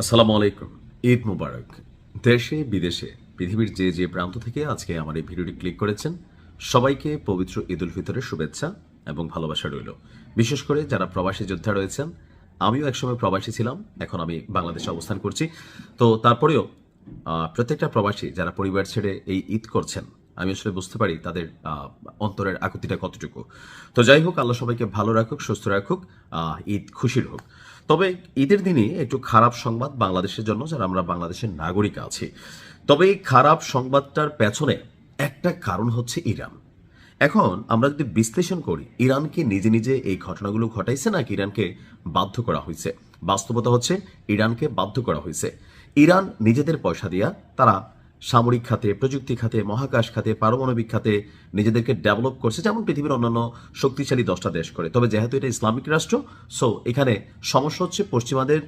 আসসালামু আলাইকুম। ঈদ মুবারক। দেশে বিদেশে পৃথিবীর যে যে প্রান্ত থেকে আজকে আমার এই ভিডিওটি ক্লিক করেছেন সবাইকে পবিত্র ঈদ উল ফিতরের শুভেচ্ছা এবং ভালোবাসা রইল। বিশেষ করে যারা প্রবাসী যোদ্ধা রয়েছেন, আমিও একসময় প্রবাসী ছিলাম, এখন আমি বাংলাদেশে অবস্থান করছি। তো তারপরেও প্রত্যেকটা প্রবাসী যারা পরিবার ছেড়ে এই ঈদ করছেন, আমি আসলে বুঝতে পারি তাদের অন্তরের আকুতিটা কতটুকু। তো যাই হোক, আল্লাহ সবাইকে ভালো রাখুক, সুস্থ রাখুক, ঈদ খুশির হোক। তবে ঈদের দিনে একটু খারাপ সংবাদ বাংলাদেশের জন্য, যারা আমরা বাংলাদেশের নাগরিক আছি। তবে এই খারাপ সংবাদটার পেছনে একটা কারণ হচ্ছে ইরান। এখন আমরা যদি বিশ্লেষণ করি, ইরান কি নিজে নিজে এই ঘটনাগুলো ঘটাইছে নাকি ইরানকে বাধ্য করা হয়েছে? বাস্তবতা হচ্ছে ইরানকে বাধ্য করা হয়েছে। ইরান নিজেদের পয়সা দিয়া তারা সামরিক খাতে, প্রযুক্তি খাতে, মহাকাশ খাতে, পারমাণবিক খাতে নিজেদেরকে ডেভেলপ করছে, যেমন পৃথিবীর অন্যান্য শক্তিশালী 10টা দেশ করে। তবে যেহেতু এটা ইসলামিক রাষ্ট্র, সো এখানে সমস্যা হচ্ছে পশ্চিমাদের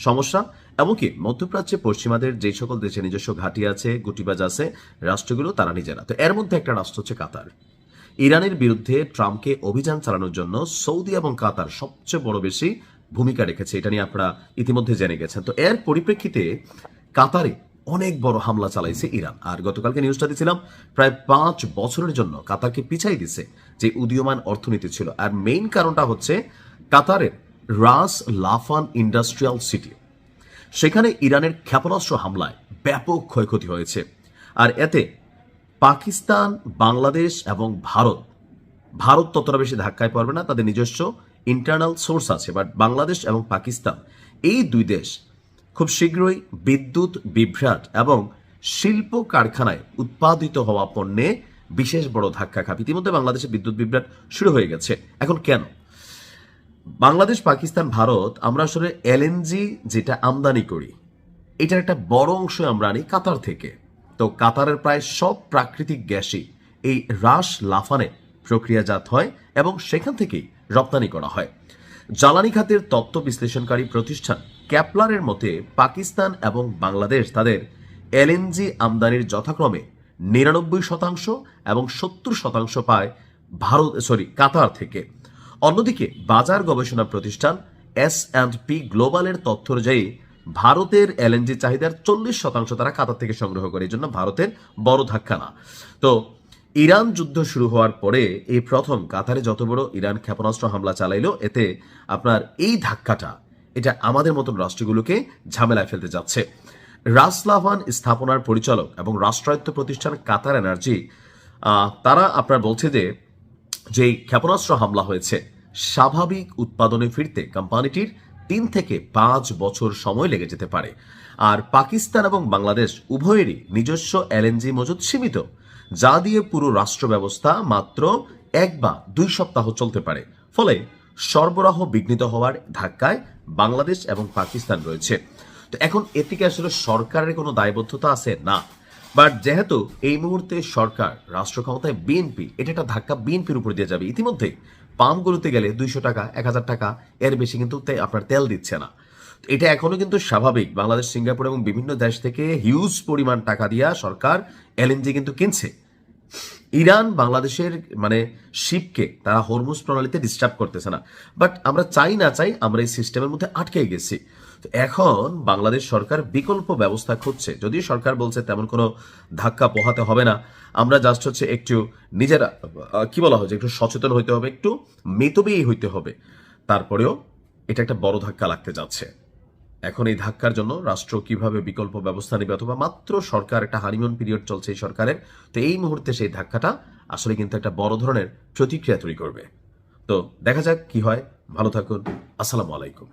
সমস্যা। এমনকি মধ্যপ্রাচ্যে পশ্চিমাদের যে সকল দেশে নিজস্ব ঘাঁটি আছে, গুটিবাজ আছে, রাষ্ট্রগুলো তারা নিজেরা। তো এর মধ্যে একটা রাষ্ট্র হচ্ছে কাতার। ইরানের বিরুদ্ধে ট্রাম্পকে অভিযান চালানোর জন্য সৌদি এবং কাতার সবচেয়ে বড় বেশি ভূমিকা রেখেছে, এটা নিয়ে আপনারা ইতিমধ্যে জেনে গেছেন। তো এর পরিপ্রেক্ষিতে কাতারে অনেক বড় হামলা চালাইছে ইরান। আর গতকালকে নিউজটা দিয়েছিলাম, প্রায় 5 বছরের জন্য কাতারকে পিছাই দিছে যে উদীয়মান অর্থনীতি ছিল। আর মেইন কারণটা হচ্ছে কাতারের রাস লাফান ইন্ডাস্ট্রিয়াল সিটি, সেখানে ইরানের ক্ষেপণাস্ত্র হামলায় ব্যাপক ক্ষয়ক্ষতি হয়েছে। আর এতে পাকিস্তান, বাংলাদেশ এবং ভারত ততটা বেশি ধাক্কায় পড়বে না, তাদের নিজস্ব ইন্টারনাল সোর্স আছে। বাট বাংলাদেশ এবং পাকিস্তান, এই দুই দেশ খুব শীঘ্রই বিদ্যুৎ বিভ্রাট এবং শিল্প কারখানায় উৎপাদিত হওয়া পণ্যে বিশেষ বড় ধাক্কা খাবে। ইতিমধ্যে বাংলাদেশে বিদ্যুৎ বিভ্রাট শুরু হয়ে গেছে। এখন কেন? বাংলাদেশ, পাকিস্তান, ভারত, আমরা আসলে এলএনজি যেটা আমদানি করি, এটার একটা বড় অংশ আমরা আনি কাতার থেকে। তো কাতারের প্রায় সব প্রাকৃতিক গ্যাসই এই রাস লাফানে প্রক্রিয়াজাত হয় এবং সেখান থেকেই রপ্তানি করা হয়। জ্বালানি খাতের তত্ত্ব বিশ্লেষণকারী প্রতিষ্ঠান ক্যাপলারের মতে পাকিস্তান এবং বাংলাদেশ তাদের এলএনজি আমদানির যথাক্রমে 99% এবং 70% পায় কাতার থেকে। অন্যদিকে বাজার গবেষণা প্রতিষ্ঠান S&P গ্লোবালের তথ্য অনুযায়ী ভারতের এলএনজি চাহিদার 40% তারা কাতার থেকে সংগ্রহ করে। এই জন্য ভারতের বড় ধাক্কা না। তো ইরান যুদ্ধ শুরু হওয়ার পরে এই প্রথম কাতারে যত বড় ইরান ক্ষেপণাস্ত্র হামলা চালাইলো, এতে আপনার এই ধাক্কাটা এটা আমাদের মতন রাষ্ট্রগুলোকে ঝামেলায় ফেলতে যাচ্ছে। রাসলাভান স্থাপনার পরিচালক এবং রাষ্ট্রায়ত্ত প্রতিষ্ঠান কাতার এনার্জি, তারা আপনার বলছে যে যেই ক্ষেপণাস্ত্র হামলা হয়েছে, স্বাভাবিক উৎপাদনে ফিরতে কোম্পানিটির 3 থেকে 5 বছর সময় লেগে যেতে পারে। আর পাকিস্তান এবং বাংলাদেশ উভয়েরই নিজস্ব এলএনজি মজুদ সীমিত, যা দিয়ে পুরো রাষ্ট্র ব্যবস্থা মাত্র 1 বা 2 সপ্তাহ চলতে পারে। ফলে সরবরাহ বিঘ্নিত হওয়ার ধাক্কায় বাংলাদেশ এবং পাকিস্তান রয়েছে। তো এখন এদিকে আসলে সরকারের কোনো দায়বদ্ধতা আছে না। বাট যেহেতু এই মুহূর্তে সরকার, রাষ্ট্র ক্ষমতায় বিএনপি, এটা একটা ধাক্কা বিএনপির উপর দিয়ে যাবে। ইতিমধ্যে পাম্পগুলোতে গেলে 200 টাকা, 1000 টাকা, এর বেশি কিন্তু আপনার তেল দিচ্ছে না। এটা এখনো কিন্তু স্বাভাবিক। বাংলাদেশ, সিঙ্গাপুর এবং বিভিন্ন দেশ থেকে হিউজ পরিমাণ টাকা দিয়া সরকার এলএনজি কিন্তু কিনছে। ইরান বাংলাদেশের শিপকে তারা হরমুজ প্রণালীতে ডিস্টার্ব করতেছে না। বাট আমরা চাই না চাই আমরা এই সিস্টেমের মধ্যে আটকে গেছি। তো এখন বাংলাদেশ সরকার বিকল্প ব্যবস্থা খুঁজছে। যদিও সরকার বলছে তেমন কোনো ধাক্কা পোহাতে হবে না, আমরা জাস্ট হচ্ছে একটু নিজেরা কি বলা হচ্ছে, একটু সচেতন হইতে হবে, একটু মিতব্যয়ী হইতে হবে। তারপরেও এটা একটা বড় ধাক্কা লাগতে যাচ্ছে। এখন এই ধাক্কার জন্য রাষ্ট্র কিভাবে বিকল্প ব্যবস্থা নেবে, অথবা মাত্র সরকার একটা হানিমুন পিরিয়ড চলছে এই সরকারের, তো এই মুহূর্তে সেই ধাক্কাটা আসলে কিন্তু একটা বড় ধরনের প্রতিক্রিয়া তৈরি করবে। তো দেখা যাক কি হয়। ভালো থাকুন। আসসালামু আলাইকুম।